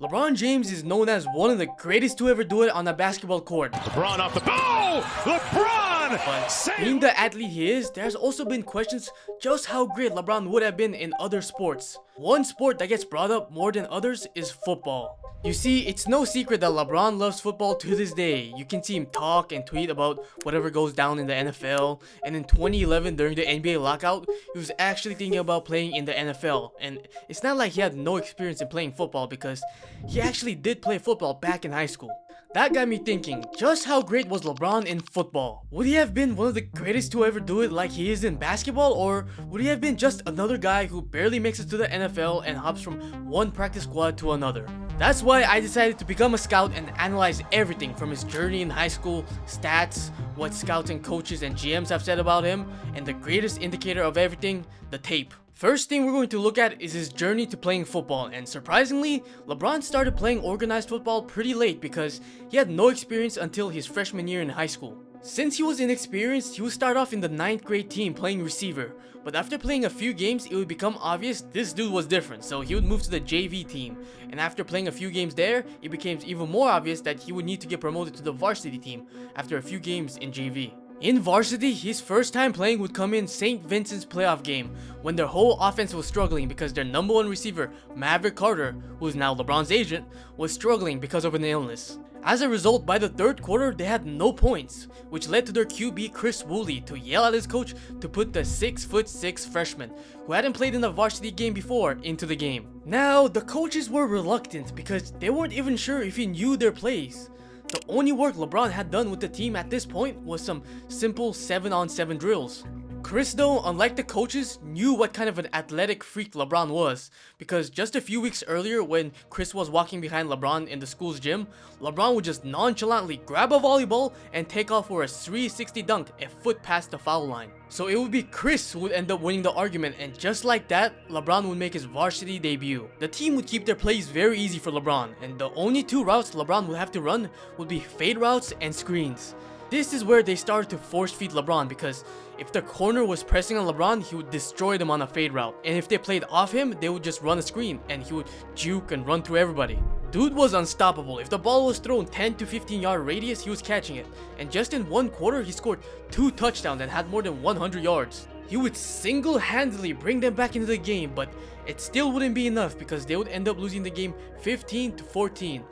LeBron James is known as one of the greatest to ever do it on a basketball court. LeBron off the ball! LeBron! But being the athlete he is, there's also been questions just how great LeBron would have been in other sports. One sport that gets brought up more than others is football. You see, it's no secret that LeBron loves football to this day. You can see him talk and tweet about whatever goes down in the NFL. And in 2011, during the NBA lockout, he was actually thinking about playing in the NFL. And it's not like he had no experience in playing football, because he actually did play football back in high school. That got me thinking, just how great was LeBron in football? Would he have been one of the greatest to ever do it like he is in basketball, or would he have been just another guy who barely makes it to the NFL and hops from one practice squad to another? That's why I decided to become a scout and analyze everything from his journey in high school, stats, what scouts and coaches and GMs have said about him, and the greatest indicator of everything, the tape. First thing we're going to look at is his journey to playing football, and surprisingly, LeBron started playing organized football pretty late because he had no experience until his freshman year in high school. Since he was inexperienced, he would start off in the 9th grade team playing receiver, but after playing a few games, it would become obvious this dude was different, so he would move to the JV team, and after playing a few games there, it became even more obvious that he would need to get promoted to the varsity team after a few games in JV. In varsity, his first time playing would come in St. Vincent's playoff game when their whole offense was struggling because their number one receiver, Maverick Carter, who is now LeBron's agent, was struggling because of an illness. As a result, by the third quarter, they had no points, which led to their QB Chris Woolley to yell at his coach to put the 6'6" freshman, who hadn't played in a varsity game before, into the game. Now, the coaches were reluctant because they weren't even sure if he knew their plays. The only work LeBron had done with the team at this point was some simple 7-on-7 drills. Chris, though, unlike the coaches, knew what kind of an athletic freak LeBron was, because just a few weeks earlier when Chris was walking behind LeBron in the school's gym, LeBron would just nonchalantly grab a volleyball and take off for a 360 dunk a foot past the foul line. So it would be Chris who would end up winning the argument, and just like that, LeBron would make his varsity debut. The team would keep their plays very easy for LeBron, and the only two routes LeBron would have to run would be fade routes and screens. This is where they started to force feed LeBron, because if the corner was pressing on LeBron, he would destroy them on a fade route. And if they played off him, they would just run a screen and he would juke and run through everybody. Dude was unstoppable. If the ball was thrown 10 to 15 yard radius, he was catching it. And just in one quarter, he scored 2 touchdowns and had more than 100 yards. He would single-handedly bring them back into the game, but it still wouldn't be enough because they would end up losing the game 15-14.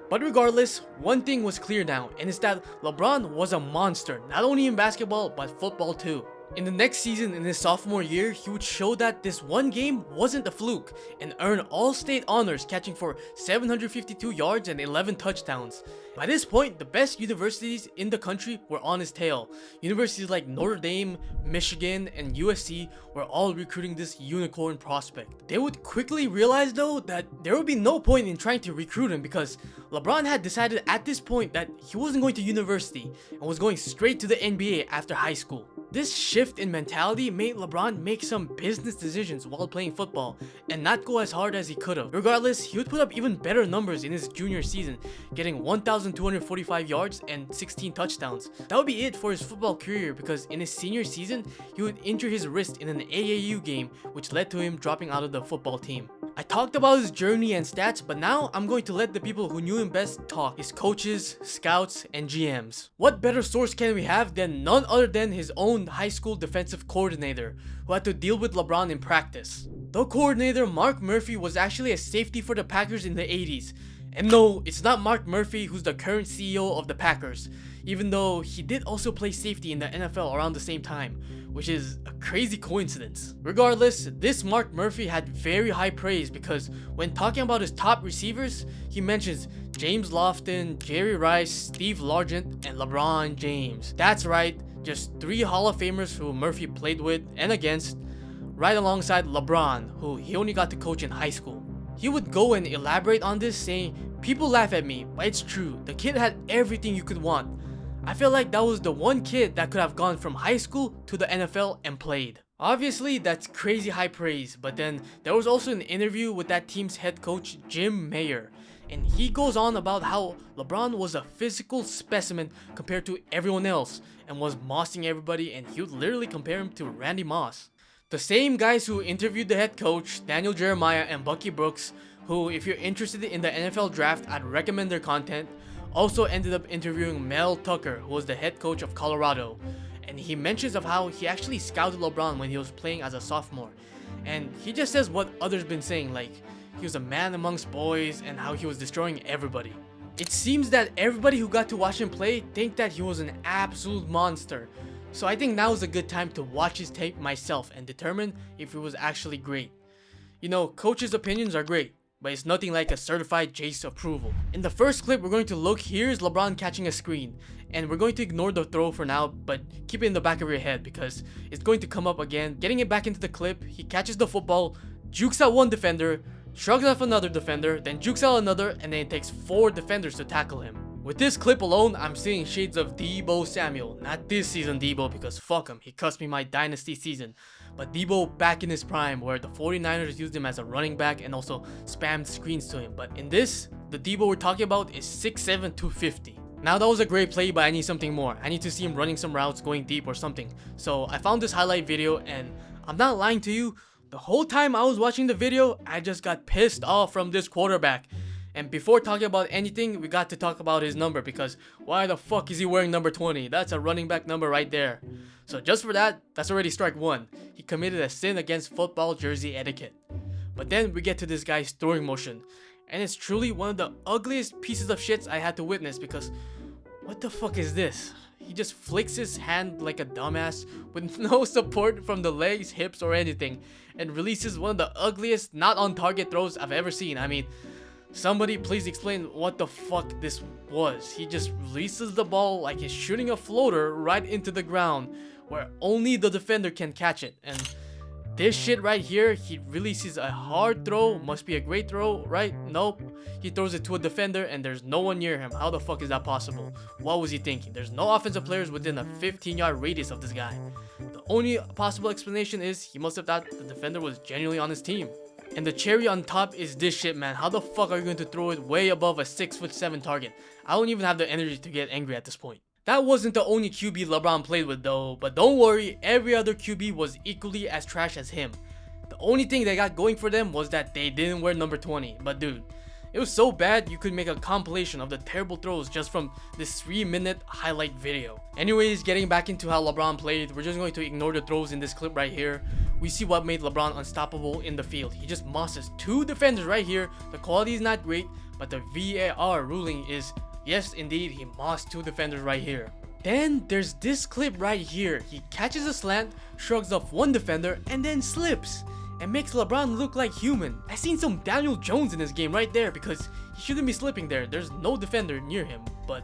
But regardless, one thing was clear now, and it's that LeBron was a monster, not only in basketball, but football too. In the next season, in his sophomore year, he would show that this one game wasn't a fluke and earn all-state honors, catching for 752 yards and 11 touchdowns. By this point, the best universities in the country were on his tail. Universities like Notre Dame, Michigan, and USC were all recruiting this unicorn prospect. They would quickly realize though that there would be no point in trying to recruit him because LeBron had decided at this point that he wasn't going to university and was going straight to the NBA after high school. This shift in mentality made LeBron make some business decisions while playing football and not go as hard as he could have. Regardless, he would put up even better numbers in his junior season, getting 1,245 yards and 16 touchdowns. That would be it for his football career because in his senior season, he would injure his wrist in an AAU game, which led to him dropping out of the football team. I talked about his journey and stats, but now I'm going to let the people who knew him best talk, his coaches, scouts, and GMs. What better source can we have than none other than his own high school defensive coordinator, who had to deal with LeBron in practice. The coordinator, Mark Murphy, was actually a safety for the Packers in the 80s. And no, it's not Mark Murphy who's the current CEO of the Packers, even though he did also play safety in the NFL around the same time, which is a crazy coincidence. Regardless, this Mark Murphy had very high praise because when talking about his top receivers, he mentions James Lofton, Jerry Rice, Steve Largent, and LeBron James. That's right, just 3 Hall of Famers who Murphy played with and against, right alongside LeBron, who he only got to coach in high school. He would go and elaborate on this, saying, "People laugh at me, but it's true. The kid had everything you could want. I feel like that was the one kid that could have gone from high school to the NFL and played." Obviously, that's crazy high praise, but then there was also an interview with that team's head coach, Jim Mayer, and he goes on about how LeBron was a physical specimen compared to everyone else and was mossing everybody, and he would literally compare him to Randy Moss. The same guys who interviewed the head coach, Daniel Jeremiah and Bucky Brooks, who, if you're interested in the NFL draft, I'd recommend their content, also ended up interviewing Mel Tucker, who was the head coach of Colorado. And he mentions of how he actually scouted LeBron when he was playing as a sophomore. And he just says what others been saying, like he was a man amongst boys and how he was destroying everybody. It seems that everybody who got to watch him play think that he was an absolute monster. So I think now is a good time to watch his tape myself and determine if it was actually great. You know, coaches' opinions are great, but it's nothing like a certified Jace approval. In the first clip we're going to look, here's LeBron catching a screen. And we're going to ignore the throw for now, but keep it in the back of your head because it's going to come up again. Getting it back into the clip, he catches the football, jukes out one defender, shrugs off another defender, then jukes out another, and then it takes 4 defenders to tackle him. With this clip alone, I'm seeing shades of Deebo Samuel. Not this season Deebo, because fuck him, he cost me my dynasty season. But Deebo back in his prime, where the 49ers used him as a running back and also spammed screens to him. But in this, the Deebo we're talking about is 6'7", 250. Now that was a great play, but I need something more. I need to see him running some routes, going deep or something. So I found this highlight video, and I'm not lying to you, the whole time I was watching the video, I just got pissed off from this quarterback. And before talking about anything, we got to talk about his number, because why the fuck is he wearing number 20? That's a running back number right there. So just for that, that's already strike 1. He committed a sin against football jersey etiquette. But then we get to this guy's throwing motion, and it's truly one of the ugliest pieces of shits I had to witness, because what the fuck is this? He just flicks his hand like a dumbass with no support from the legs, hips, or anything, and releases one of the ugliest not on target throws I've ever seen. I mean, somebody please explain what the fuck this was. He just releases the ball like he's shooting a floater right into the ground where only the defender can catch it. And this shit right here, he releases a hard throw, must be a great throw, right? Nope. He throws it to a defender and there's no one near him. How the fuck is that possible? What was he thinking? There's no offensive players within a 15-yard radius of this guy. The only possible explanation is he must have thought the defender was genuinely on his team. And the cherry on top is this shit, man. How the fuck are you going to throw it way above a 6'7" target? I don't even have the energy to get angry at this point. That wasn't the only QB LeBron played with though, but don't worry, every other QB was equally as trash as him. The only thing they got going for them was that they didn't wear number 20, but dude, it was so bad you could make a compilation of the terrible throws just from this 3-minute highlight video. Anyways, getting back into how LeBron played, we're just going to ignore the throws in this clip right here. We see what made LeBron unstoppable in the field. He just mosses 2 defenders right here. The quality is not great, but the VAR ruling is, yes indeed, he mossed 2 defenders right here. Then there's this clip right here. He catches a slant, shrugs off 1 defender, and then slips and makes LeBron look like human. I seen some Daniel Jones in this game right there, because he shouldn't be slipping there. There's no defender near him, but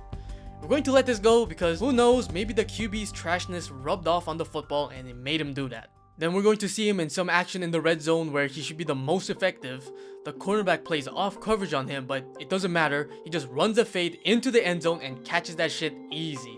we're going to let this go because who knows, maybe the QB's trashness rubbed off on the football and it made him do that. Then we're going to see him in some action in the red zone where he should be the most effective. The cornerback plays off coverage on him, but it doesn't matter. He just runs a fade into the end zone and catches that shit easy.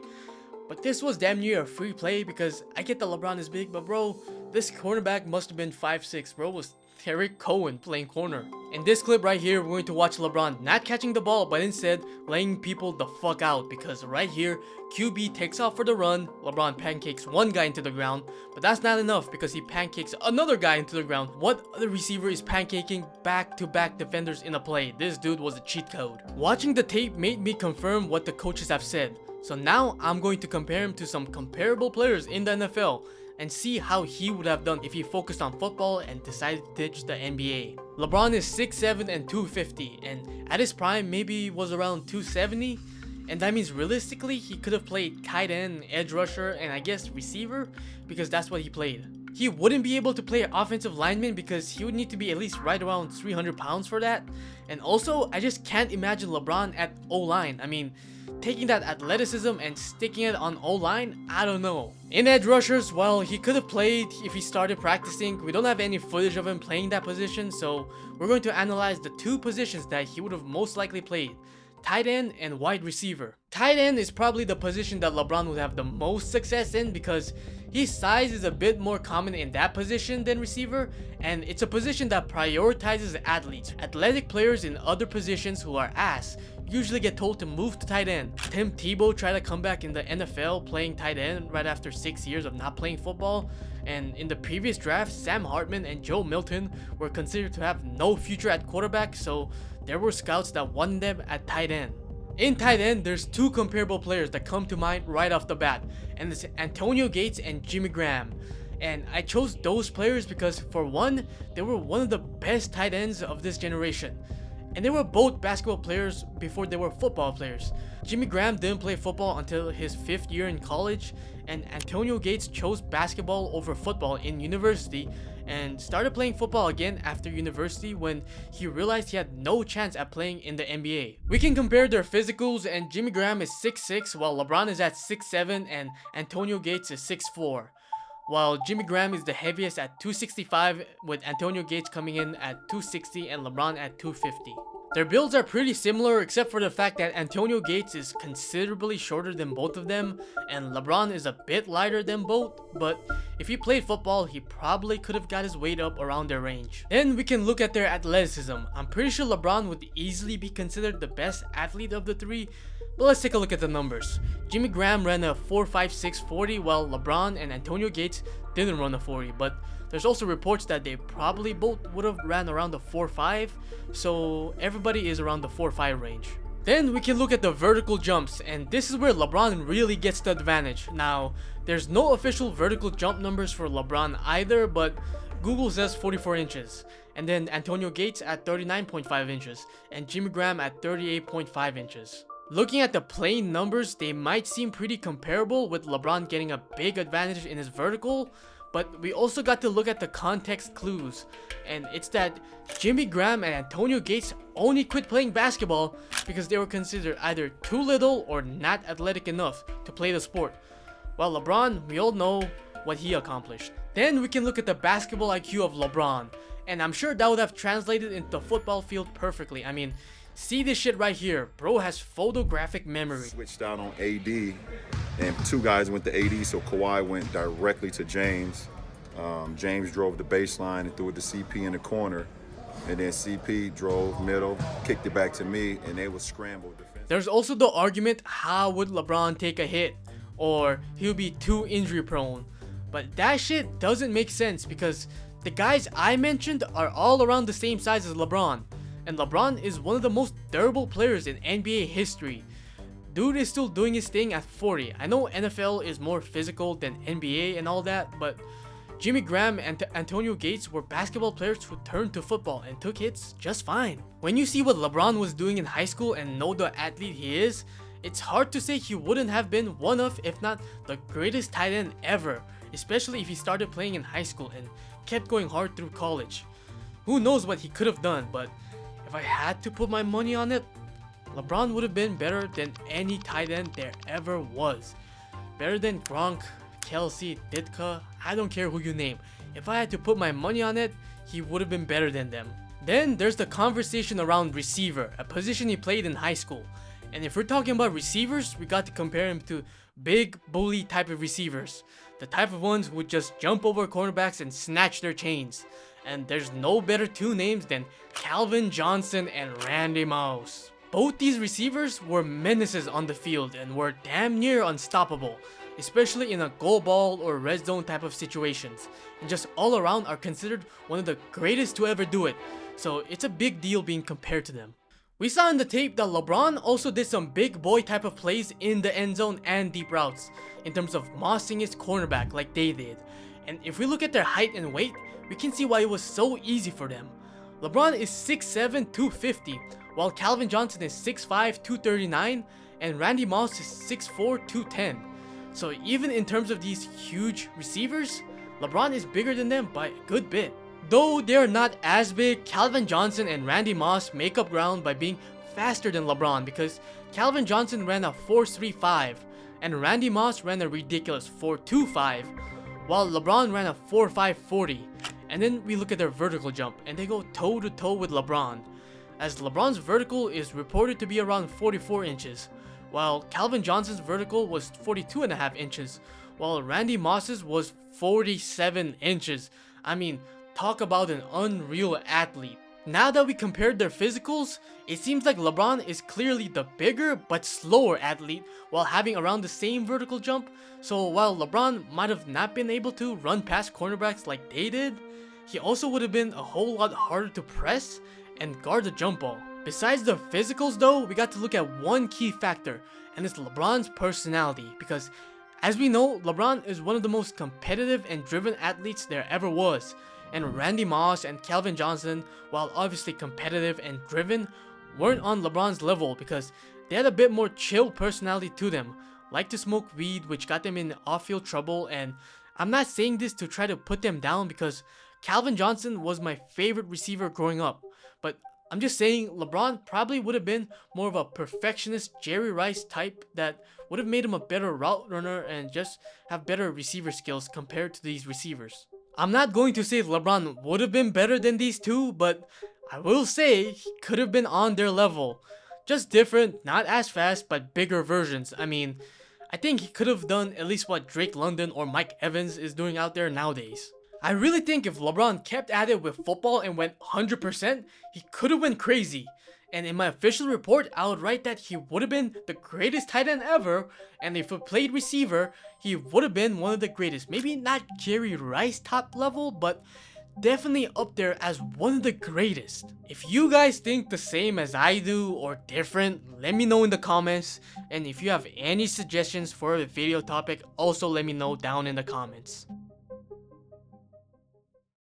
But this was damn near a free play, because I get that LeBron is big, but bro, this cornerback must have been 5'6". Bro was Tariq Cohen playing corner. In this clip right here, we're going to watch LeBron not catching the ball, but instead laying people the fuck out, because right here, QB takes off for the run, LeBron pancakes 1 guy into the ground, but that's not enough because he pancakes another guy into the ground. What other receiver is pancaking back-to-back defenders in a play? This dude was a cheat code. Watching the tape made me confirm what the coaches have said. So now I'm going to compare him to some comparable players in the NFL and see how he would have done if he focused on football and decided to ditch the NBA. LeBron is 6'7" and 250, and at his prime maybe was around 270, and that means realistically he could have played tight end, edge rusher, and I guess receiver, because that's what he played. He wouldn't be able to play offensive lineman because he would need to be at least right around 300 pounds for that. And also, I just can't imagine LeBron at O-line. I mean, taking that athleticism and sticking it on O-line, I don't know. In edge rushers, well, he could have played if he started practicing. We don't have any footage of him playing that position, so we're going to analyze the 2 positions that he would have most likely played: tight end and wide receiver. Tight end is probably the position that LeBron would have the most success in, because his size is a bit more common in that position than receiver, and it's a position that prioritizes athletes. Athletic players in other positions who are ass usually get told to move to tight end. Tim Tebow tried to come back in the NFL playing tight end right after 6 years of not playing football, And in the previous draft, Sam Hartman and Joe Milton were considered to have no future at quarterback, so there were scouts that wanted them at tight end. In tight end, there's two comparable players that come to mind right off the bat, and it's Antonio Gates and Jimmy Graham. And I chose those players because, for one, they were one of the best tight ends of this generation. And they were both basketball players before they were football players. Jimmy Graham didn't play football until his 5th year in college, and Antonio Gates chose basketball over football in university and started playing football again after university when he realized he had no chance at playing in the NBA. We can compare their physicals, and Jimmy Graham is 6'6", while LeBron is at 6'7", and Antonio Gates is 6'4". While Jimmy Graham is the heaviest at 265, with Antonio Gates coming in at 260 and LeBron at 250. Their builds are pretty similar except for the fact that Antonio Gates is considerably shorter than both of them, and LeBron is a bit lighter than both, but if he played football, he probably could have got his weight up around their range. Then we can look at their athleticism. I'm pretty sure LeBron would easily be considered the best athlete of the three, but let's take a look at the numbers. Jimmy Graham ran a 4.56 40, while LeBron and Antonio Gates didn't run a 40, but there's also reports that they probably both would have ran around the 4.5, so everybody is around the 4.5 range. Then we can look at the vertical jumps, and this is where LeBron really gets the advantage. Now, there's no official vertical jump numbers for LeBron either, but Google says 44 inches. And then Antonio Gates at 39.5 inches, and Jimmy Graham at 38.5 inches. Looking at the plain numbers, they might seem pretty comparable, with LeBron getting a big advantage in his vertical, but we also got to look at the context clues, and it's that Jimmy Graham and Antonio Gates only quit playing basketball because they were considered either too little or not athletic enough to play the sport, while LeBron, we all know what he accomplished. Then we can look at the basketball IQ of LeBron, and I'm sure that would have translated into the football field perfectly. I mean, see this shit right here. Bro has photographic memory. Switched out on AD, and two guys went to AD, so Kawhi went directly to James. James drove the baseline and threw it to CP in the corner, and then CP drove middle, kicked it back to me, and they were scrambled defense. There's also the argument, how would LeBron take a hit? Or he'll be too injury prone. But that shit doesn't make sense because the guys I mentioned are all around the same size as LeBron. And LeBron is one of the most durable players in NBA history. Dude is still doing his thing at 40. I know NFL is more physical than NBA and all that, but Jimmy Graham and Antonio Gates were basketball players who turned to football and took hits just fine. When you see what LeBron was doing in high school and know the athlete he is, it's hard to say he wouldn't have been one of, if not the greatest tight end ever, especially if he started playing in high school and kept going hard through college. Who knows what he could have done, but if I had to put my money on it, LeBron would have been better than any tight end there ever was. Better than Gronk, Kelsey, Ditka, I don't care who you name. If I had to put my money on it, he would have been better than them. Then there's the conversation around receiver, a position he played in high school. And if we're talking about receivers, we got to compare him to big bully type of receivers. The type of ones who would just jump over cornerbacks and snatch their chains. And there's no better two names than Calvin Johnson and Randy Moss. Both these receivers were menaces on the field and were damn near unstoppable, especially in a goal ball or red zone type of situations, and just all around are considered one of the greatest to ever do it, so it's a big deal being compared to them. We saw in the tape that LeBron also did some big boy type of plays in the end zone and deep routes, in terms of mossing his cornerback like they did, and if we look at their height and weight, we can see why it was so easy for them. LeBron is 6'7", 250, while Calvin Johnson is 6'5", 239, and Randy Moss is 6'4", 210. So even in terms of these huge receivers, LeBron is bigger than them by a good bit. Though they are not as big, Calvin Johnson and Randy Moss make up ground by being faster than LeBron, because Calvin Johnson ran a 4.35 and Randy Moss ran a ridiculous 4.25, while LeBron ran a 4.540. And then we look at their vertical jump, and they go toe to toe with LeBron, as LeBron's vertical is reported to be around 44 inches, while Calvin Johnson's vertical was 42.5 inches, while Randy Moss's was 47 inches. I mean, talk about an unreal athlete. Now that we compared their physicals, it seems like LeBron is clearly the bigger but slower athlete while having around the same vertical jump. So while LeBron might have not been able to run past cornerbacks like they did, he also would have been a whole lot harder to press and guard the jump ball. Besides the physicals though, we got to look at one key factor, and it's LeBron's personality, because as we know, LeBron is one of the most competitive and driven athletes there ever was. And Randy Moss and Calvin Johnson, while obviously competitive and driven, weren't on LeBron's level because they had a bit more chill personality to them, like to smoke weed, which got them in off-field trouble. And I'm not saying this to try to put them down, because Calvin Johnson was my favorite receiver growing up, but I'm just saying LeBron probably would have been more of a perfectionist Jerry Rice type that would have made him a better route runner and just have better receiver skills compared to these receivers. I'm not going to say LeBron would have been better than these two, but I will say he could have been on their level. Just different, not as fast, but bigger versions. I mean, I think he could have done at least what Drake London or Mike Evans is doing out there nowadays. I really think if LeBron kept at it with football and went 100%, he could have went crazy. And in my official report, I would write that he would have been the greatest tight end ever, and if he played receiver, he would have been one of the greatest. Maybe not Jerry Rice top level, but definitely up there as one of the greatest. If you guys think the same as I do or different, let me know in the comments. And if you have any suggestions for a video topic, also let me know down in the comments.